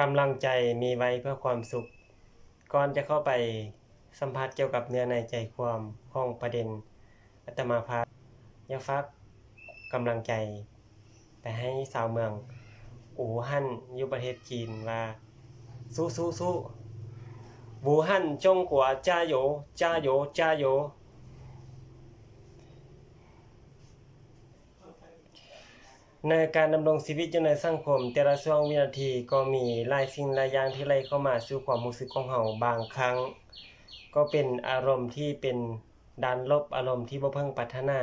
กำลังใจมีไว้เพื่อความสุขก่อนจะเข้าไปสัมผัสเกี่ยวกับเนื้อในใจความของประเด็นอาตมาภาพอยากฝากกำลังใจไปให้ชาวเมืองอู่ฮั่นอยู่ประเทศจีนว่าสู้อู่ฮั่นจงกัวจ้าโยจ้าโยจ้าโยในการดำรงชีวิตอยู่ในสังคมแต่ละช่วงวินาทีก็มีหลายสิ่งหลายอย่างที่ไหลเข้ามาสู่ความรู้สึกของเฮาบางครั้งก็เป็นอารมณ์ที่เป็นด้านลบอารมณ์ที่บ่เพิ่งพัฒนา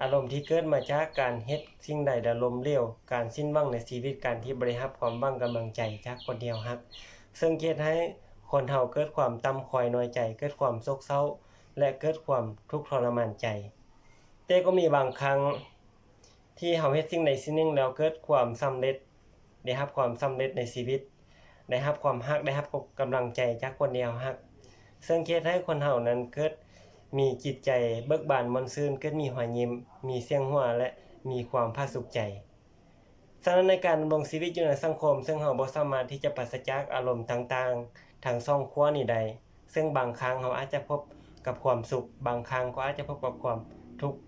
อารมณ์ที่เกิดมาจากการเฮ็ดสิ่งใดแล้วล้มเหลวการสิ้นหวังในชีวิตการที่บ่ได้รับความหวังกำลังใจจากคนที่เฮารักซึ่งเฮ็ดให้คนเฮาเกิดความต่ำคอยน้อยใจเกิดความโศกเศร้าและเกิดความทุกข์ทรมานใจแต่ก็มีบางครั้งที่เฮาเฮ็ดสิ่งใดสิ่งหนึ่งแล้วเกิดความสำเร็จได้รับความสำเร็จในชีวิตได้รับความรักได้รับกำลังใจจากคนที่เฮารักซึ่งเฮ็ดให้คนเฮานั้นเกิดมีจิตใจเบิกบานม่วนชื่นเกิดมีรอยยิ้มมีเสียงหัวและมีความผาสุกใจฉะนั้นในการดำรงชีวิตอยู่ในสังคมซึ่งเฮาบ่สามารถที่จะปราศจากอารมณ์ต่างๆทั้ง2ขั้วนี้ได้ซึ่งบางครั้งเฮาอาจจะพบกับความสุขบางครั้งก็อาจจะพบกับความทุกข์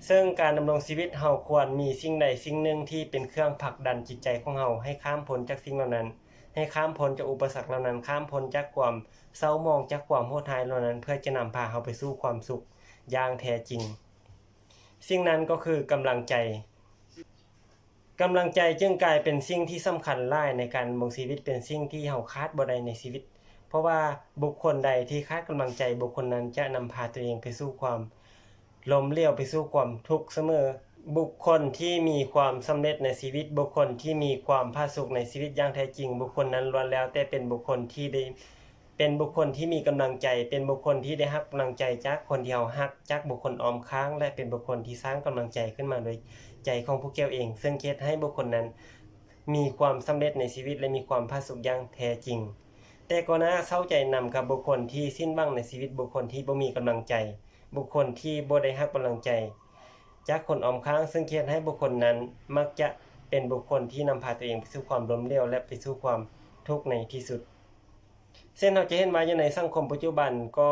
ซึ่งการดำรงชีวิตเฮาควรมีสิ่งใดสิ่งหนึ่งที่เป็นเครื่องผลักดันจิตใจของเฮาให้ข้ามพ้นจากสิ่งเหล่านั้นให้ข้ามพ้นจากอุปสรรคเหล่านั้นข้ามพ้นจากความเศร้าหมองจากความโหดร้ายเหล่านั้นเพื่อจะนำพาเฮาไปสู่ความสุขอย่างแท้จริงสิ่งนั้นก็คือกำลังใจจึงกลายเป็นสิ่งที่สำคัญหลายในการดำรงชีวิตเป็นสิ่งที่เฮาขาดบ่ได้ในชีวิตเพราะว่าบุคคลใดที่ขาดกำลังใจบุคคลนั้นจะนำพาตัวเองไปสู่ความล้มเหลวไปสู่ความทุกข์เสมอบุคคลที่มีความสำเร็จในชีวิตบุคคลที่มีความผาสุกในชีวิตอย่างแท้จริงบุคคลนั้นล้วนแล้วแต่เป็นบุคคลที่ได้เป็นบุคคลที่มีกำลังใจเป็นบุคคลที่ได้รับกำลังใจจากคนที่เฮารักจากบุคคลอ้อมข้างและเป็นบุคคลที่สร้างกำลังใจขึ้นมาโดยใจของผู้เกี่ยวเองซึ่งเฮ็ดให้บุคคลนั้นมีความสำเร็จในชีวิตและมีความผาสุกอย่างแท้จริงแต่ก็น่าเศร้าใจนำกับบุคคลที่สิ้นหวังในชีวิตบุคคลที่บ่มีกำลังใจบุคคลที่บ่ได้รับกำลังใจจากคนอ้อมข้างซึ่งเฮ็ดให้บุคคลนั้นมักจะเป็นบุคคลที่นำพาตัวเองไปสู่ความล้มเหลวและไปสู่ความทุกข์ในที่สุดเช่นเราจะเห็นว่าอยู่ในสังคมปัจจุบันก็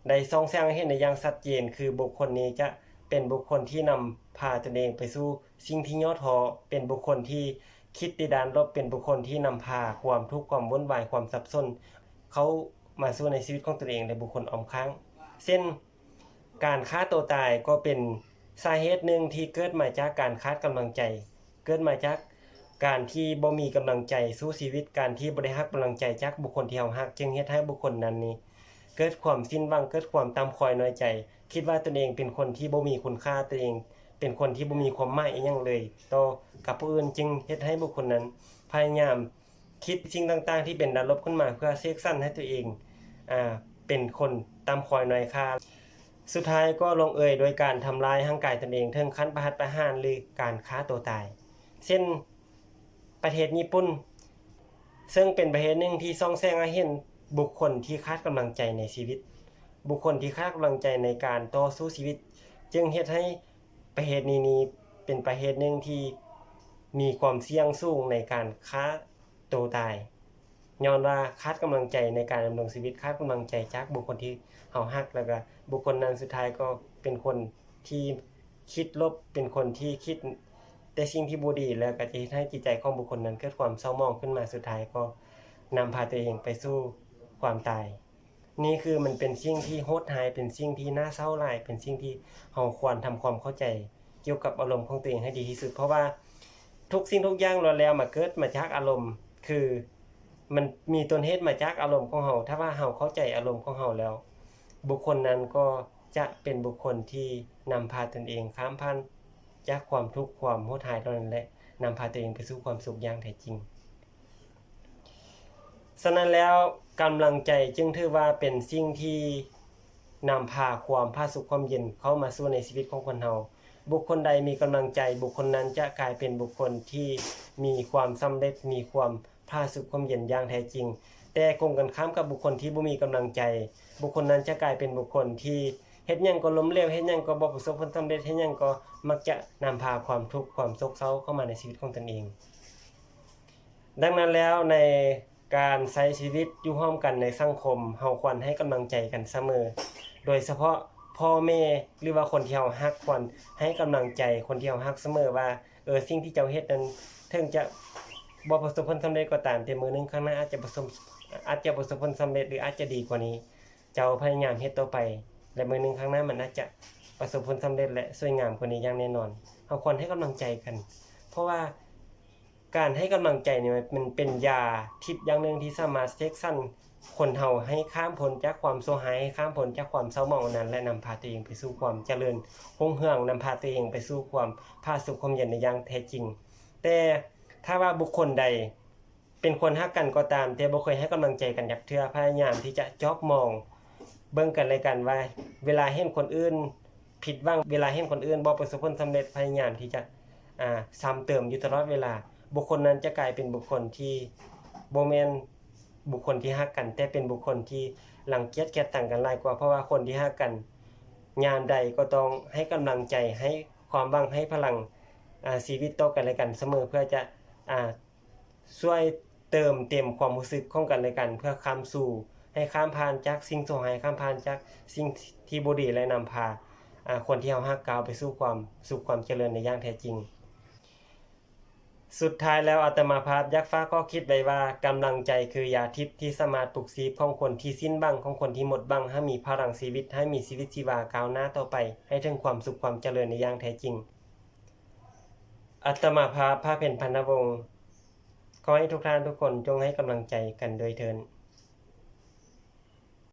ได้ส่องแสงให้เห็นได้อย่างชัดเจนคือบุคคลนี้จะเป็นบุคคลที่นำพาตนเองไปสู่สิ่งที่ย่อท้อเป็นบุคคลที่คิดในด้านลบเป็นบุคคลที่นำพาความทุกข์ความวุ่นวายความสับสนเขามาสู่ในชีวิตของตนเองและบุคคลอ้อมข้างเช่นการฆ่าตัวตายก็เป็นสาเหตุหนึ่งที่เกิดมาจากการขาดกำลังใจเกิดมาจากการที่บ่มีกำลังใจสู้ชีวิตการที่บ่ได้รับกำลังใจจากบุคคลที่เฮารักจึงเฮ็ดให้บุคคลนั้นนี้เกิดความสิ้นหวังเกิดความต่ำคอยน้อยใจคิดว่าตนเองเป็นคนที่บ่มีคุณค่าตัวเองเป็นคนที่บ่มีความหมายอีหยังเลยต่อกับผู้อื่นจึงเฮ็ดให้บุคคลนั้นพยายามคิดสิ่งต่างๆที่เป็นด้านลบขึ้นมาเพื่อเสกสรรให้ตัวเองเป็นคนต่ำคอยน้อยค่าสุดท้ายก็ลงเอยโดยการทำลายร่างกายตนเองถึงขั้นประหัตประหารหรือการฆ่าตัวตายเช่นประเทศญี่ปุ่นซึ่งเป็นประเทศหนึ่งที่ส่องแสงให้เห็นบุคคลที่ขาดกำลังใจในชีวิตบุคคลที่ขาดกำลังใจในการต่อสู้ชีวิตจึงเฮ็ดให้ประเทศนี้เป็นประเทศหนึ่งที่มีความเสี่ยงสูงในการฆ่าตัวตายย้อนว่าขาดกำลังใจในการดำรงชีวิตขาดกำลังใจจากบุคคลที่เฮารักแล้วก็บุคคลนั้นสุดท้ายก็เป็นคนที่คิดลบเป็นคนที่คิดแต่สิ่งที่บ่ดีแล้วก็จะเฮ็ดให้จิตใจของบุคคลนั้นเกิดความเศร้าหมองขึ้นมาสุดท้ายก็นำพาตัวเองไปสู่ความตายนี่คือมันเป็นสิ่งที่โหดร้ายเป็นสิ่งที่น่าเศร้าหลายเป็นสิ่งที่เฮาควรทำความเข้าใจเกี่ยวกับอารมณ์ของตัวเองให้ดีที่สุดเพราะว่าทุกสิ่งทุกอย่างล้วนแล้วมาเกิดมาจากอารมณ์คือมันมีต้นเหตุมาจากอารมณ์ของเฮาถ้าว่าเฮาเข้าใจอารมณ์ของเฮาแล้วบุคคลนั้นก็จะเป็นบุคคลที่นำพาตนเองข้ามผ่านจากความทุกข์ความโหดร้ายเหล่านั้นและนำพาตัวเองไปสู่ความสุขอย่างแท้จริงฉะนั้นแล้วกำลังใจจึงถือว่าเป็นสิ่งที่นำพาความผาสุกความเย็นเข้ามาสู่ในชีวิตของคนเฮาบุคคลใดมีกำลังใจบุคคลนั้นจะกลายเป็นบุคคลที่มีความสำเร็จมีความผาสุกความเย็นอย่างแท้จริงแต่ตรงกันข้ามกับบุคคลที่บ่มีกำลังใจบุคคลนั้นจะกลายเป็นบุคคลที่เฮ็ดหยังก็ล้มเหลวเฮ็ดหยังก็บ่ประสบผลสำเร็จเฮ็ดหยังก็มักจะนำพาความทุกข์ความโศกเศร้าเข้ามาในชีวิตของตนเอง ดังนั้นแล้วในการใช้ชีวิตอยู่ร่วมกันในสังคมเราควรให้กำลังใจกันเสมอโดยเฉพาะพ่อแม่หรือว่าคนที่เรารักควรให้กำลังใจคนที่เรารักเสมอว่าสิ่งที่เจ้าเฮ็ดนั้นถึงจะบ่ประสบผลสำเร็จก็ตามแต่มื้อหนึงข้างหน้าอาจจะประสบผลสำเร็จหรืออาจจะดีกว่านี้เจ้าพยายามเฮ็ดต่อไปและมื้อหนึงข้างหน้ามันอาจจะประสบผลสำเร็จและสวยงามกว่านี้อย่างแน่นอนเราควรให้กำลังใจกันเพราะว่าการให้กำลังใจนี่มันเป็นยาทิพย์อย่างหนึ่งที่สามารถเสกสรรคนเฮาให้ข้ามพ้นจากความโศกหายข้ามพ้นจากความเศร้าหมองนั้นและนำพาตัวเองไปสู่ความเจริญรุ่งเรืองนำพาตัวเองไปสู่ความผาสุกความเย็นในอย่างแท้จริงแต่ถ้าว่าบุคคลใดเป็นคนรักกันก็ตามแต่บ่เคยให้กำลังใจกันจักเทื่อพยายามที่จะจอบมองเบิ่งกันและกันว่าเวลาเห็นคนอื่นผิดหวังเวลาเห็นคนอื่นบ่ประสบผลสำเร็จพยายามที่จะซ้ำเติมอยู่ตลอดเวลาบุคคลนั้นจะกลายเป็นบุคคลที่บ่แม่นบุคคลที่รักกันแต่เป็นบุคคลที่รังเกียจแก่ต่างกันหลายกว่าเพราะว่าคนที่รักกันยามใดก็ต้องให้กำลังใจให้ความหวังให้พลังชีวิตต่อกันและกันเสมอเพื่อจะช่วยเติมเต็มความรู้สึกของกันและกันเพื่อข้ามสู่ให้ข้ามผ่านจากสิ่งชั่วร้ายข้ามผ่านจากสิ่งที่บ่ดีและนำพาคนที่เรารักก้าวไปสู่ความสุขความเจริญในอย่างแท้จริงสุดท้ายแล้วอาตมาภาพอยากฝากข้อคิดไว้ว่ากำลังใจคือยาทิพย์ที่สามารถปลุกชีพของคนที่สิ้นหวังของคนที่หมดหวังให้มีพลังชีวิตให้มีชีวิตชีวาก้าวหน้าต่อไปให้ถึงความสุขความเจริญในอย่างแท้จริงอาตมาภาพพระเพ็ญพรรณวงศ์ขอให้ทุกท่านทุกคนจงให้กำลังใจกันโดยเถิด